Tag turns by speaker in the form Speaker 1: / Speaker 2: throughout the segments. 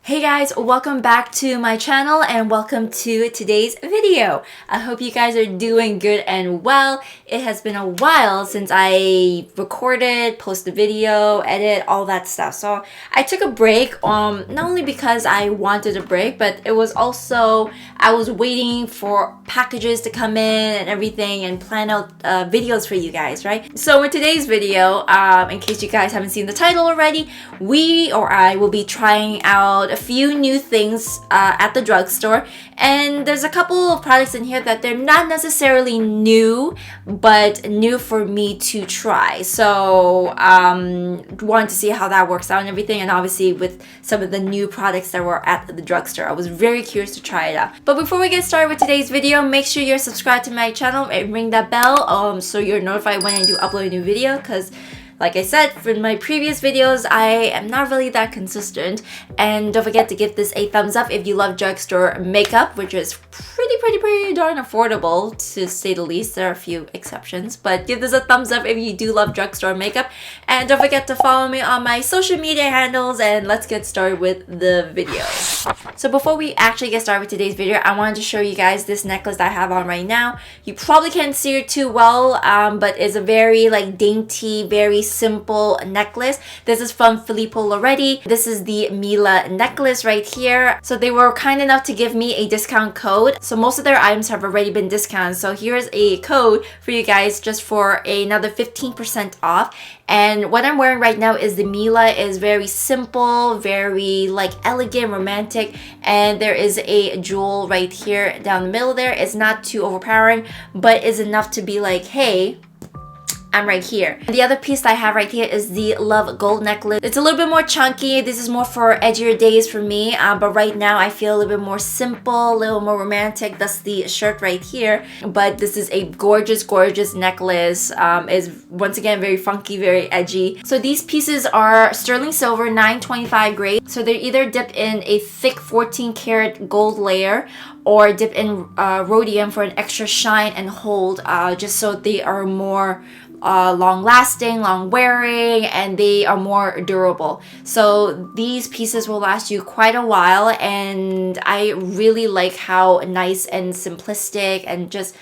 Speaker 1: Hey guys, welcome back to my channel and welcome to today's video. I hope you guys are doing good and well. It has been a while since I recorded, posted a video, edit, all that stuff. So I took a break, not only because I wanted a break, but it was also, I was waiting for packages to come in and everything and plan out videos for you guys, right? So in today's video, in case you guys haven't seen the title already, I will be trying out a few new things at the drugstore, and there's a couple of products in here that they're not necessarily new, but new for me to try. So wanted to see how that works out and everything, and obviously with some of the new products that were at the drugstore, I was very curious to try it out. But before we get started with today's video, make sure you're subscribed to my channel and ring that bell so you're notified when I do upload a new video, because like I said in my previous videos, I am not really that consistent. And don't forget to give this a thumbs up if you love drugstore makeup, which is pretty darn affordable to say the least. There are a few exceptions, but give this a thumbs up if you do love drugstore makeup. And don't forget to follow me on my social media handles, and let's get started with the video. So before we actually get started with today's video, I wanted to show you guys this necklace that I have on right now. You probably can't see it too well, but it's a very dainty, very simple necklace. This is from Filippo Loreti. This is the Mila necklace right here. So they were kind enough to give me a discount code. So most of their items have already been discounted. So here's a code for you guys just for another 15% off. And what I'm wearing right now is the Mila. Is very simple, very elegant, romantic, and there is a jewel right here down the middle there. It's not too overpowering, but is enough to be like, hey, I'm right here. The other piece that I have right here is the Love Gold necklace. It's a little bit more chunky. This is more for edgier days for me, but right now I feel a little bit more simple, a little more romantic. That's the shirt right here. But this is a gorgeous necklace. Is once again very funky, very edgy. So these pieces are sterling silver 925 grade. So they're either dipped in a thick 14 karat gold layer or dipped in rhodium for an extra shine and hold, just so they are more long lasting, long wearing, and they are more durable. So these pieces will last you quite a while, and I really like how nice and simplistic and just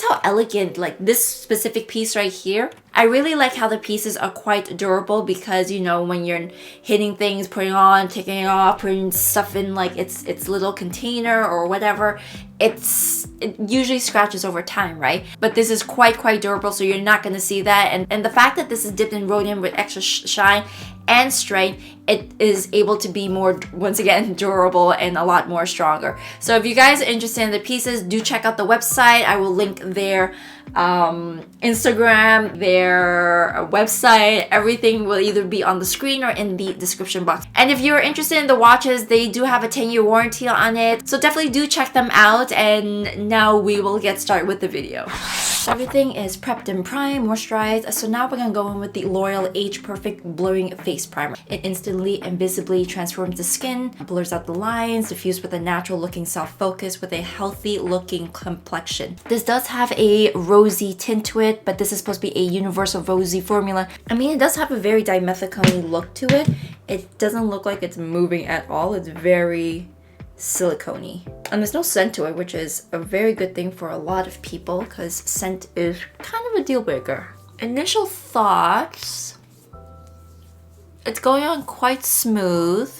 Speaker 1: how elegant, this specific piece right here. I really like how the pieces are quite durable, because you know, when you're hitting things, putting on, taking it off, putting stuff in its little container or whatever, it usually scratches over time, right? But this is quite durable, so you're not gonna see that. And the fact that this is dipped in rhodium with extra shine and strength, it is able to be more, once again, durable and a lot more stronger. So if you guys are interested in the pieces, do check out the website. I will link their Instagram, their website. Everything will either be on the screen or in the description box. And if you're interested in the watches, they do have a 10-year warranty on it, so definitely do check them out. And now we will get started with the video. Everything is prepped and primed, moisturized. So now we're gonna go in with the L'Oreal Age Perfect Blurring Face Primer. It instantly and visibly transforms the skin, blurs out the lines, diffused with a natural looking soft focus with a healthy looking complexion. This does have a rosy tint to it, but this is supposed to be a universal rosy formula. I mean, it does have a very dimethicone look to it. It doesn't look like it's moving at all. It's very silicone-y. And there's no scent to it, which is a very good thing for a lot of people, because scent is kind of a deal breaker. Initial thoughts, it's going on quite smooth,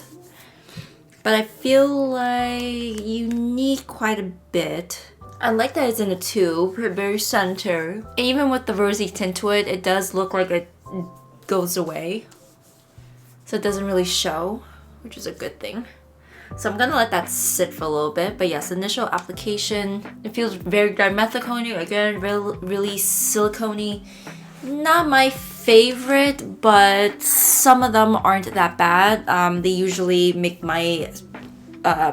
Speaker 1: but I feel like you need quite a bit. I like that it's in a tube, very centered. And even with the rosy tint to it, it does look like it goes away. So it doesn't really show, which is a good thing. So I'm gonna let that sit for a little bit. But yes, initial application, it feels very dimethicone, again, really silicone-y. Not my favorite, but some of them aren't that bad. They usually make my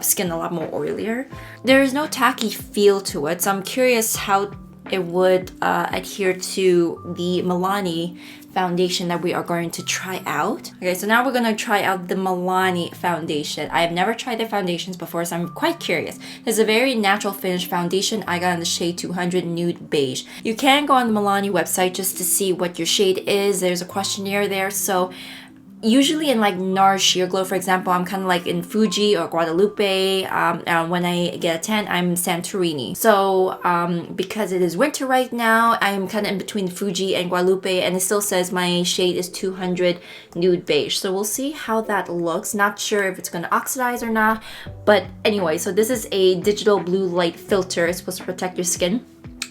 Speaker 1: skin a lot more oilier. There is no tacky feel to it, so I'm curious how it would adhere to the Milani foundation that we are going to try out. Okay, so now we're going to try out the Milani foundation. I have never tried their foundations before, so I'm quite curious. There's a very natural finish foundation I got in the shade 200 Nude Beige. You can go on the Milani website just to see what your shade is. There's a questionnaire there, so usually in like NARS Sheer Glow, for example, I'm kind of like in Fuji or Guadalupe. And when I get a tan, I'm Santorini. So because it is winter right now, I'm kind of in between Fuji and Guadalupe, and it still says my shade is 200 Nude Beige. So we'll see how that looks. Not sure if it's going to oxidize or not. But anyway, so this is a digital blue light filter. It's supposed to protect your skin.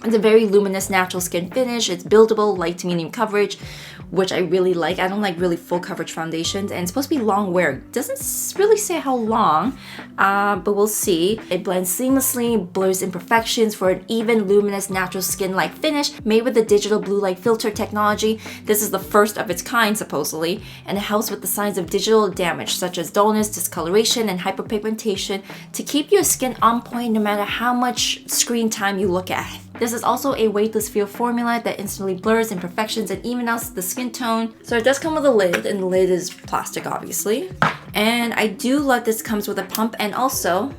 Speaker 1: It's a very luminous natural skin finish. It's buildable, light to medium coverage, which I really like. I don't like really full coverage foundations, and it's supposed to be long wear. It doesn't really say how long, but we'll see. It blends seamlessly, blurs imperfections for an even, luminous, natural skin-like finish made with the digital blue light filter technology. This is the first of its kind, supposedly, and it helps with the signs of digital damage, such as dullness, discoloration, and hyperpigmentation, to keep your skin on point no matter how much screen time you look at. This is also a weightless feel formula that instantly blurs imperfections and even outs the skin tone. So it does come with a lid, and the lid is plastic, obviously. And I do love this comes with a pump, and also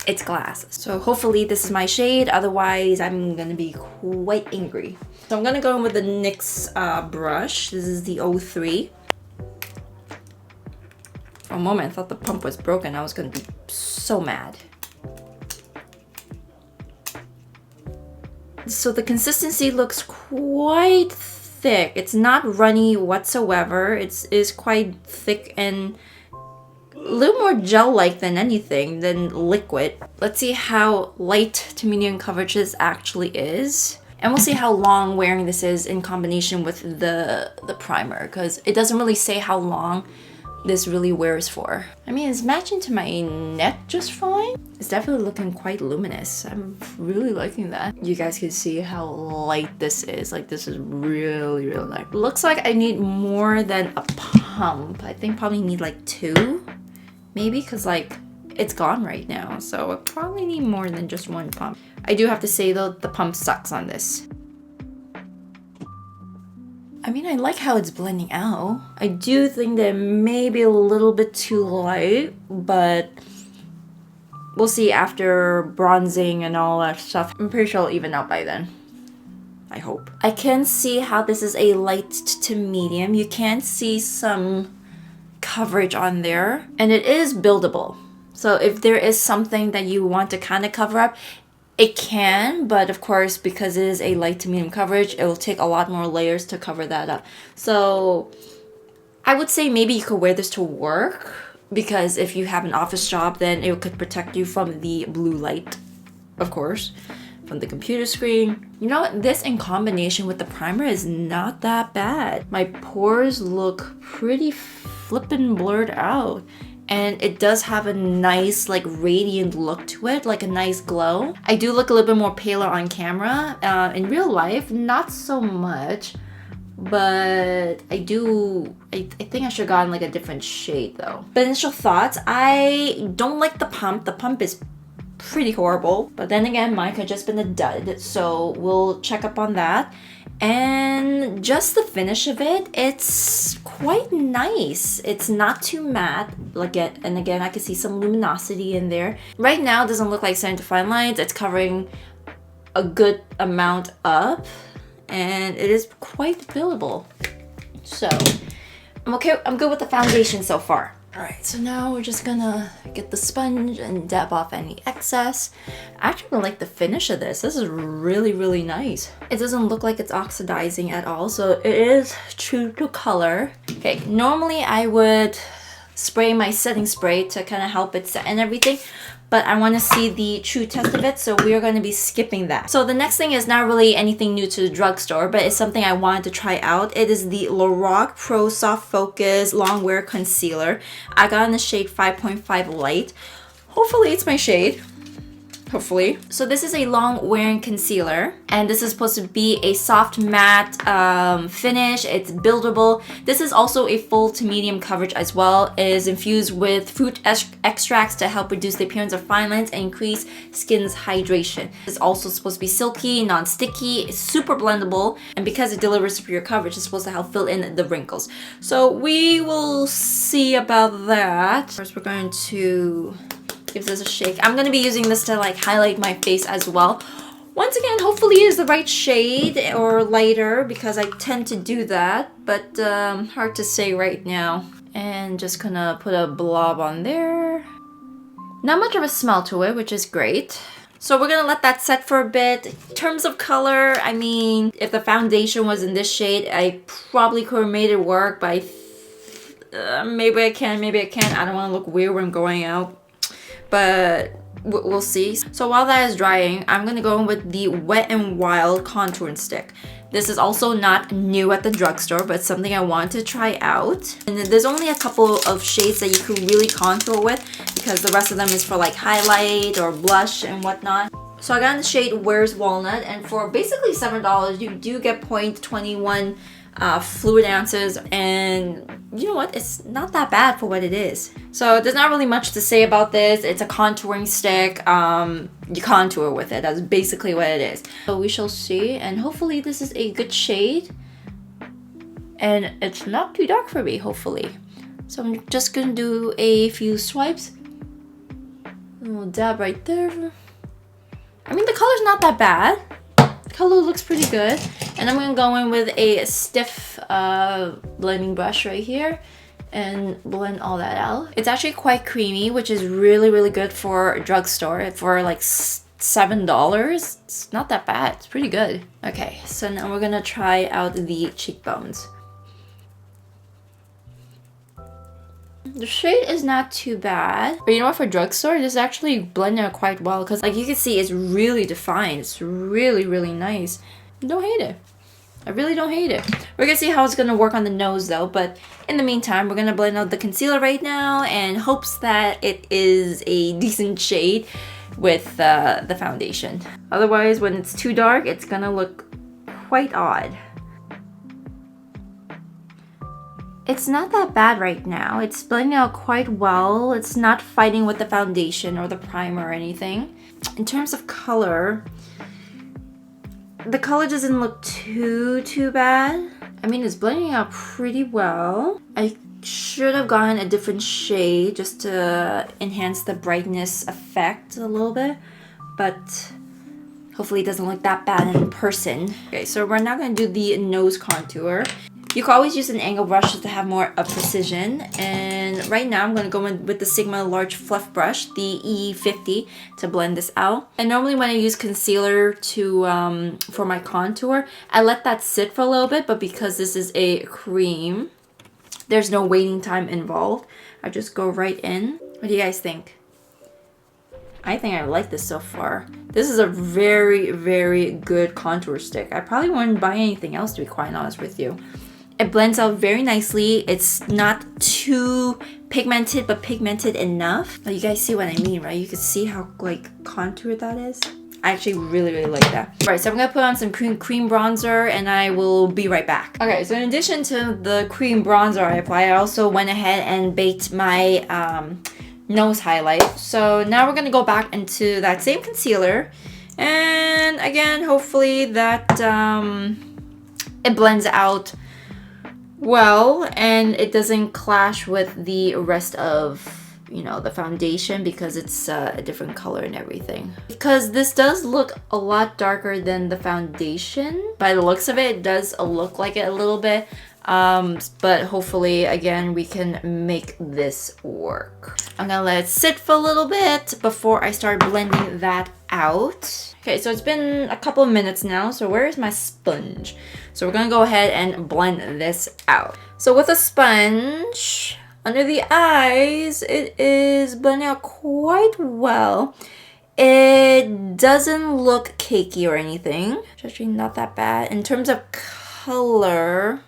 Speaker 1: it's glass. So hopefully this is my shade, otherwise I'm gonna be quite angry. So I'm gonna go in with the NYX brush. This is the 03. For a moment I thought the pump was broken. I was gonna be so mad. So the consistency looks quite thick. It's not runny whatsoever. It is quite thick and a little more gel-like than anything, than liquid. Let's see how light to medium coverage this actually is. And we'll see how long wearing this is in combination with the primer, because it doesn't really say how long this really wears for. I mean, it's matching to my neck just fine. It's definitely looking quite luminous. I'm really liking that. You guys can see how light this is. Like, this is really, really light. Looks like I need more than a pump. I think probably need like 2, maybe, because like it's gone right now. So I probably need more than just 1 pump. I do have to say though, the pump sucks on this. I mean, I like how it's blending out. I do think that it may be a little bit too light, but we'll see after bronzing and all that stuff. I'm pretty sure it'll even out by then. I hope. I can see how this is a light to medium. You can see some coverage on there, and it is buildable. So if there is something that you want to kind of cover up, it can, but of course, because it is a light to medium coverage, it will take a lot more layers to cover that up. So I would say maybe you could wear this to work, because if you have an office job, then it could protect you from the blue light, of course, from the computer screen. You know what? This in combination with the primer is not that bad. My pores look pretty flippin' blurred out. And it does have a nice, like, radiant look to it, like a nice glow. I do look a little bit more paler on camera. In real life, not so much. But I think I should have gotten like a different shade though. But initial thoughts, I don't like the pump. The pump is pretty horrible. But then again, mine could have just been a dud. So we'll check up on that. And just the finish of it, it's quite nice. It's not too matte. And again, I can see some luminosity in there. Right now, it doesn't look like starting to fine lines. It's covering a good amount up, and it is quite buildable. So I'm okay. I'm good with the foundation so far. All right, so now we're just gonna get the sponge and dab off any excess. I actually really like the finish of this. This is really, really nice. It doesn't look like it's oxidizing at all, so it is true to color. Okay, normally I would spray my setting spray to kind of help it set and everything, but I want to see the true test of it, so we are going to be skipping that. So the next thing is not really anything new to the drugstore, but it's something I wanted to try out. It is the Lorac Pro Soft Focus Long Wear Concealer. I got in the shade 5.5 Light. Hopefully it's my shade. Hopefully. So this is a long wearing concealer, and this is supposed to be a soft matte finish. It's buildable. This is also a full to medium coverage as well. It is infused with fruit extracts to help reduce the appearance of fine lines and increase skin's hydration. It's also supposed to be silky, non-sticky, it's super blendable, and because it delivers superior coverage, it's supposed to help fill in the wrinkles. So we will see about that. First, we're going to give this a shake. I'm gonna be using this to like highlight my face as well. Once again, hopefully it is the right shade or lighter because I tend to do that, but hard to say right now. And just gonna put a blob on there. Not much of a smell to it, which is great. So we're gonna let that set for a bit. In terms of color, I mean, if the foundation was in this shade, I probably could have made it work, but maybe I can, maybe I can't. I don't want to look weird when I'm going out, but we'll see. So while that is drying, I'm gonna go in with the Wet n Wild contouring stick. This is also not new at the drugstore, but something I wanted to try out. And there's only a couple of shades that you can really contour with because the rest of them is for like highlight or blush and whatnot. So I got in the shade Where's Walnut, and for basically $7, you do get 0.21 fluid ounces, and you know what, it's not that bad for what it is. So there's not really much to say about this. It's a contouring stick. You contour with it. That's basically what it is. So we shall see, and hopefully this is a good shade and it's not too dark for me, hopefully. So I'm just gonna do a few swipes. A little dab right there. I mean, the color's not that bad. The color looks pretty good. And I'm gonna go in with a stiff blending brush right here and blend all that out. It's actually quite creamy, which is really good for a drugstore. For like $7, it's not that bad. It's pretty good. Okay, so now we're gonna try out the cheekbones. The shade is not too bad, but you know what, for drugstore, this actually blended out quite well because like you can see it's really defined. It's really nice. Don't hate it. I really don't hate it. We're gonna see how it's gonna work on the nose though, but in the meantime, we're gonna blend out the concealer right now in hopes that it is a decent shade with the foundation. Otherwise, when it's too dark, it's gonna look quite odd. It's not that bad right now. It's blending out quite well. It's not fighting with the foundation or the primer or anything. In terms of color, the color doesn't look too bad. I mean, it's blending out pretty well. I should have gotten a different shade just to enhance the brightness effect a little bit, but hopefully it doesn't look that bad in person. Okay, so we're now gonna do the nose contour. You can always use an angle brush to have more of precision, and right now I'm going to go in with the Sigma Large Fluff Brush, the E50, to blend this out. And normally when I use concealer to for my contour, I let that sit for a little bit, but because this is a cream, there's no waiting time involved. I just go right in. What do you guys think? I think I like this so far. This is a very good contour stick. I probably wouldn't buy anything else, to be quite honest with you. It blends out very nicely. It's not too pigmented, but pigmented enough. But you guys see what I mean, right? You can see how like contoured that is. I actually really like that. All right, so I'm gonna put on some cream bronzer and I will be right back. Okay, so in addition to the cream bronzer I apply, I also went ahead and baked my nose highlight. So now we're gonna go back into that same concealer, and again, hopefully that it blends out well and it doesn't clash with the rest of, you know, the foundation because it's a different color and everything. Because this does look a lot darker than the foundation. By the looks of it, it does look like it a little bit. But hopefully, again, we can make this work. I'm gonna let it sit for a little bit before I start blending that out. Okay, so it's been a couple of minutes now, so where is my sponge? So we're gonna go ahead and blend this out. So with a sponge, under the eyes, it is blending out quite well. It doesn't look cakey or anything. It's actually not that bad. In terms of color,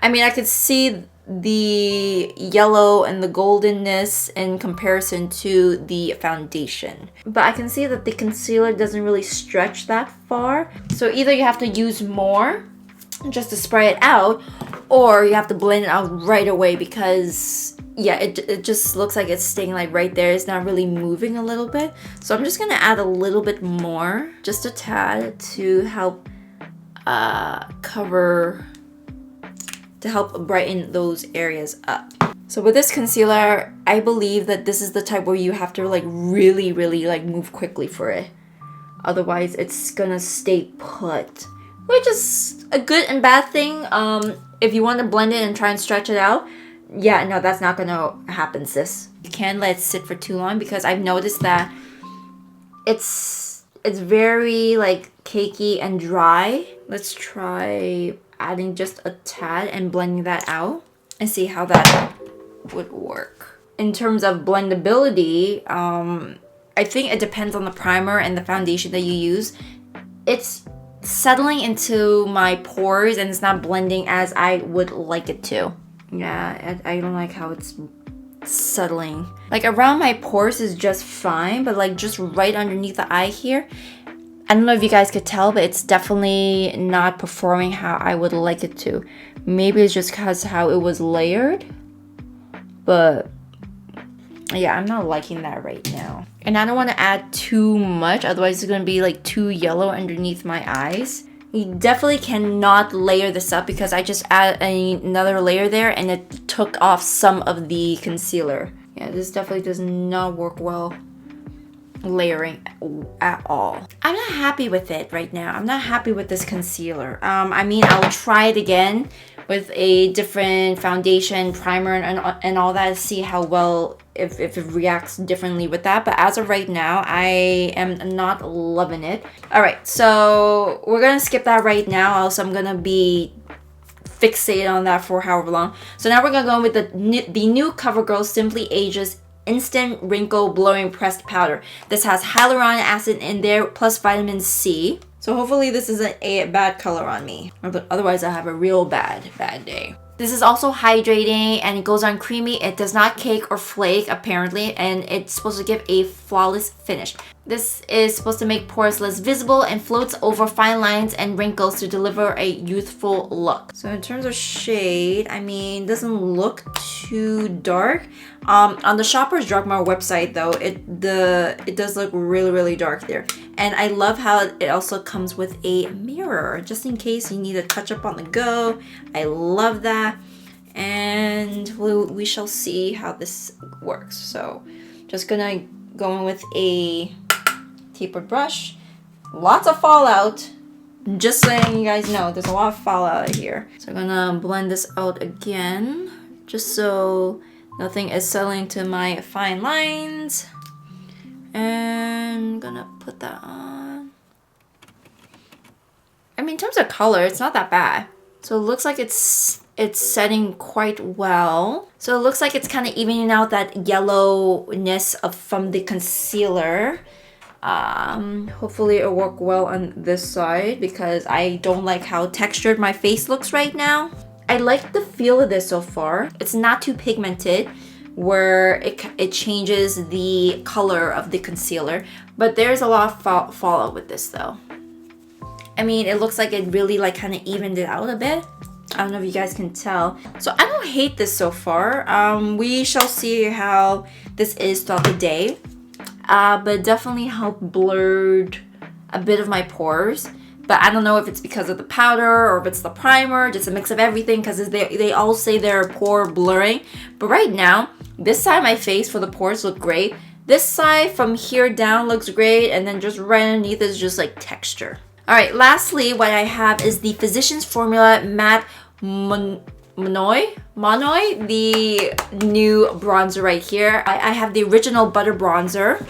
Speaker 1: I mean, I could see the yellow and the goldenness in comparison to the foundation. But I can see that the concealer doesn't really stretch that far. So either you have to use more just to spray it out, or you have to blend it out right away because, yeah, it just looks like it's staying like right there. It's not really moving a little bit. So I'm just gonna add a little bit more, just a tad, to help to help brighten those areas up. So with this concealer, I believe that this is the type where you have to like really like move quickly for it. Otherwise, it's gonna stay put. Which is a good and bad thing. If you want to blend it and try and stretch it out, yeah, no, that's not gonna happen, sis. You can't let it sit for too long because I've noticed that it's very like cakey and dry. Let's try adding just a tad and blending that out and see how that would work. In terms of blendability, I think it depends on the primer and the foundation that you use. It's settling into my pores and it's not blending as I would like it to. Yeah, I don't like how it's settling. Like around my pores is just fine, but like just right underneath the eye here, I don't know if you guys could tell, but it's definitely not performing how I would like it to. Maybe it's just because how it was layered, but yeah, I'm not liking that right now. And I don't want to add too much, otherwise it's going to be like too yellow underneath my eyes. You definitely cannot layer this up because I just added another layer there and it took off some of the concealer. Yeah, this definitely does not work well layering at all. I'm not happy with it right now. I'm not happy with this concealer. I mean, I'll try it again with a different foundation, primer, and all that, see how well, if it reacts differently with that. But as of right now, I am not loving it. All right, so we're gonna skip that right now. Also, I'm gonna be fixated on that for however long. So now we're gonna go with the new CoverGirl Simply Ageless Instant Wrinkle Blurring Pressed Powder. This has hyaluronic acid in there plus vitamin C. So hopefully this isn't a bad color on me. But otherwise I have a real bad day. This is also hydrating and it goes on creamy. It does not cake or flake apparently, and it's supposed to give a flawless finish. This is supposed to make pores less visible and floats over fine lines and wrinkles to deliver a youthful look. So in terms of shade, I mean, doesn't look too dark. On the Shoppers Drug Mart website though, it does look really dark there. And I love how it also comes with a mirror, just in case you need a touch up on the go. I love that. And we shall see how this works. So just gonna go in with a tapered brush. Lots of fallout. Just letting you guys know, there's a lot of fallout here. So I'm gonna blend this out again, just so nothing is settling to my fine lines. And I'm gonna put that on. I mean, in terms of color, it's not that bad. So it looks like it's setting quite well. So it looks like it's kind of evening out that yellowness from the concealer. Hopefully it'll work well on this side because I don't like how textured my face looks right now. I like the feel of this so far. It's not too pigmented where it changes the color of the concealer, but there's a lot of fallout with this though. I mean, it looks like it really like kind of evened it out a bit. I don't know if you guys can tell. So I don't hate this so far. We shall see how this is throughout the day. But definitely helped blurred a bit of my pores. But I don't know if it's because of the powder or if it's the primer, just a mix of everything, because they all say they're pore blurring. But right now, this side of my face for the pores look great. This side from here down looks great, and then just right underneath is just like texture. All right, lastly, what I have is the Physicians Formula Matte Monoi, the new bronzer right here. I have the original butter bronzer,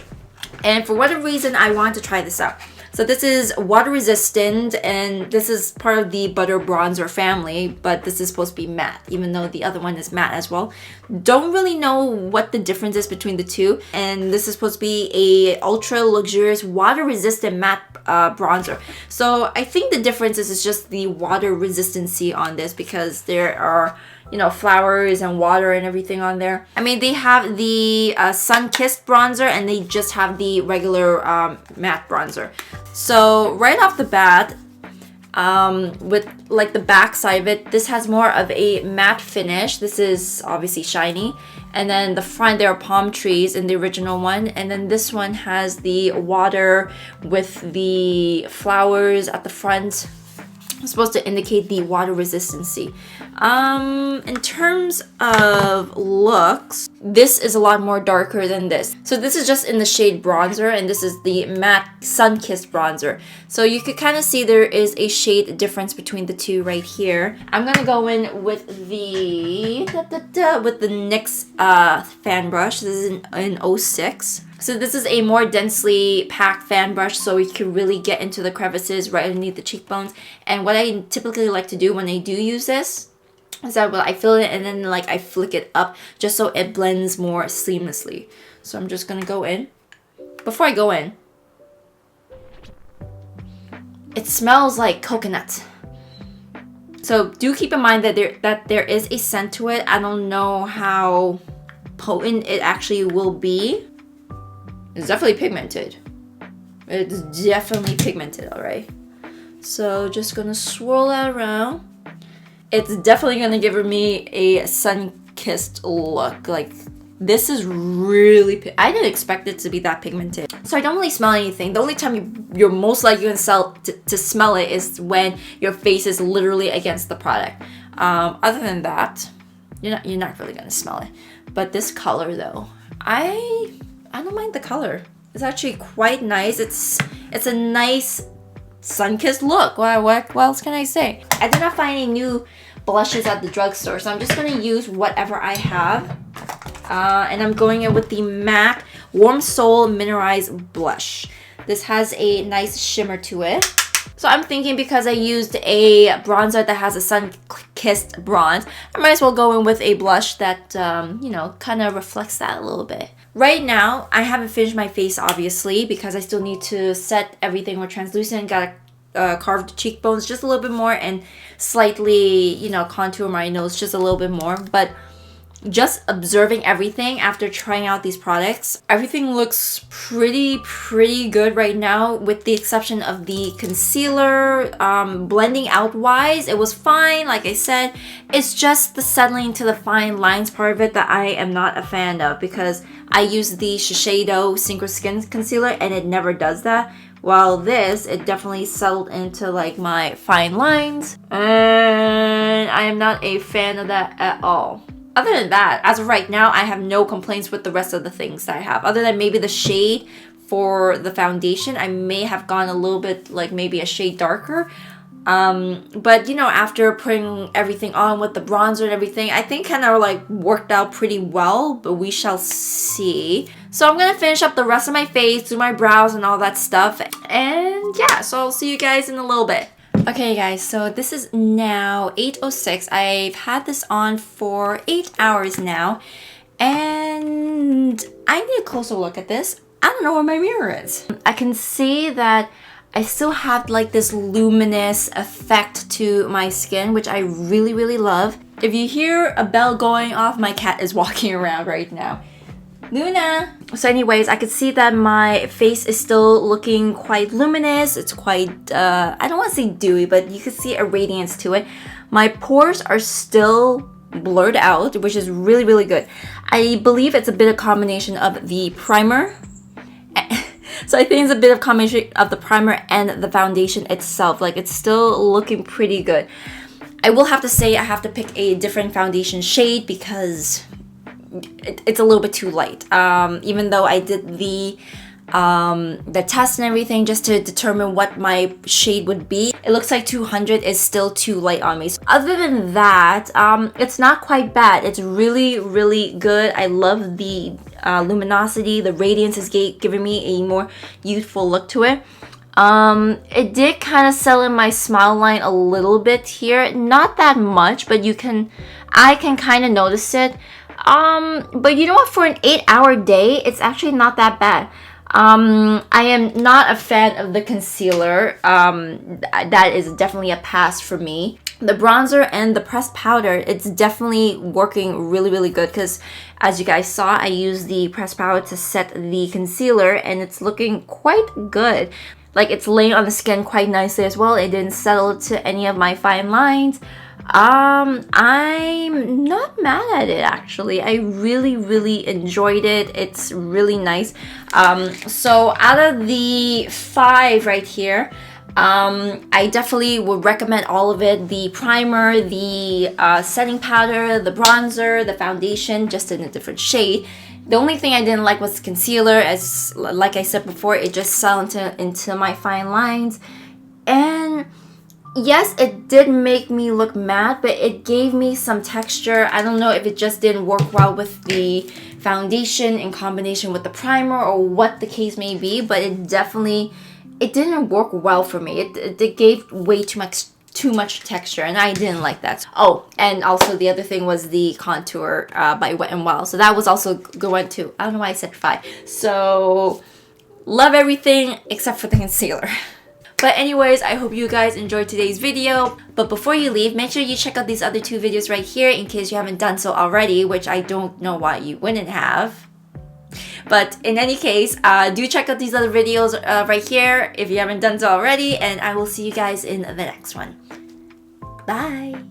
Speaker 1: and for whatever reason, I wanted to try this out. So this is water resistant, and this is part of the butter bronzer family, but this is supposed to be matte, even though the other one is matte as well. Don't really know what the difference is between the two, and this is supposed to be a ultra luxurious water resistant matte bronzer. So I think the difference is just the water resistancy on this, because there are, you know, flowers and water and everything on there. I mean, they have the sun-kissed bronzer, and they just have the regular matte bronzer. So right off the bat, with like the back side of it, this has more of a matte finish. This is obviously shiny. And then the front, there are palm trees in the original one. And then this one has the water with the flowers at the front. It's supposed to indicate the water resistancy. In terms of looks, this is a lot more darker than this. So this is just in the shade bronzer, and this is the matte sun-kissed bronzer. So you could kind of see there is a shade difference between the two right here. I'm gonna go in with the NYX fan brush. This is in 06. So this is a more densely packed fan brush, so you can really get into the crevices right underneath the cheekbones. And what I typically like to do when I do use this is that I fill it and then like I flick it up just so it blends more seamlessly. So I'm just gonna go in. Before I go in, it smells like coconut. So do keep in mind that there is a scent to it. I don't know how potent it actually will be. It's definitely pigmented. It's definitely pigmented, alright? So just gonna swirl that around. It's definitely gonna give me a sun-kissed look. Like, this is really I didn't expect it to be that pigmented. So I don't really smell anything. The only time you're most likely gonna to smell it is when your face is literally against the product. Other than that, you're not really gonna smell it. But this color though, I don't mind the color. It's actually quite nice. It's a nice sun-kissed look. What else can I say? I did not find any new blushes at the drugstore, so I'm just gonna use whatever I have. And I'm going in with the MAC Warm Soul Mineralized Blush. This has a nice shimmer to it. So I'm thinking because I used a bronzer that has a sun-kissed bronze, I might as well go in with a blush that, you know, kind of reflects that a little bit. Right now, I haven't finished my face, obviously, because I still need to set everything more translucent. Gotta carve the cheekbones just a little bit more and slightly, you know, contour my nose just a little bit more. But just observing everything after trying out these products, everything looks pretty good right now, with the exception of the concealer. Blending out wise, it was fine. Like I said, it's just the settling to the fine lines part of it that I am not a fan of, because I use the Shiseido Synchro Skin Concealer and it never does that. While this, it definitely settled into like my fine lines, and I am not a fan of that at all. Other than that, as of right now, I have no complaints with the rest of the things that I have. Other than maybe the shade for the foundation, I may have gone a little bit like maybe a shade darker. But you know, after putting everything on with the bronzer and everything, I think kind of like worked out pretty well, but we shall see. So I'm gonna finish up the rest of my face, do my brows and all that stuff. And yeah, so I'll see you guys in a little bit. Okay guys, so this is now 8:06. I've had this on for 8 hours now, and I need a closer look at this. I don't know where my mirror is. I can see that I still have like this luminous effect to my skin, which I really love. If you hear a bell going off, my cat is walking around right now. Luna! So anyways, I could see that my face is still looking quite luminous. It's quite, I don't want to say dewy, but you can see a radiance to it. My pores are still blurred out, which is really good. I believe it's a bit of combination of the primer. So I think it's a bit of combination of the primer and the foundation itself. Like, it's still looking pretty good. I will have to say I have to pick a different foundation shade because it's a little bit too light. Even though I did the test and everything just to determine what my shade would be, it looks like 200 is still too light on me. So other than that, it's not quite bad. It's really good. I love the luminosity. The radiance is giving me a more youthful look to it. It did kind of settle in my smile line a little bit here. Not that much, but I can kind of notice it. But you know what, for an 8-hour day, it's actually not that bad. I am not a fan of the concealer. That is definitely a pass for me. The bronzer and the pressed powder, it's definitely working really good, because as you guys saw, I used the pressed powder to set the concealer and it's looking quite good. Like, it's laying on the skin quite nicely as well. It didn't settle to any of my fine lines. I'm not mad at it, actually. I really enjoyed it. It's really nice. So out of the 5 right here, I definitely would recommend all of it. The primer, the setting powder, the bronzer, the foundation, just in a different shade. The only thing I didn't like was the concealer. As like I said before, it just fell into my fine lines. And yes, it did make me look matte, but it gave me some texture. I don't know if it just didn't work well with the foundation in combination with the primer or what the case may be, but it didn't work well for me. It gave way too much texture, and I didn't like that. Oh, and also the other thing was the contour by Wet n Wild. So that was also good one too. I don't know why I said 5. So love everything except for the concealer. But anyways, I hope you guys enjoyed today's video. But before you leave, make sure you check out these other 2 videos right here in case you haven't done so already, which I don't know why you wouldn't have. But in any case, do check out these other videos right here if you haven't done so already, and I will see you guys in the next one. Bye!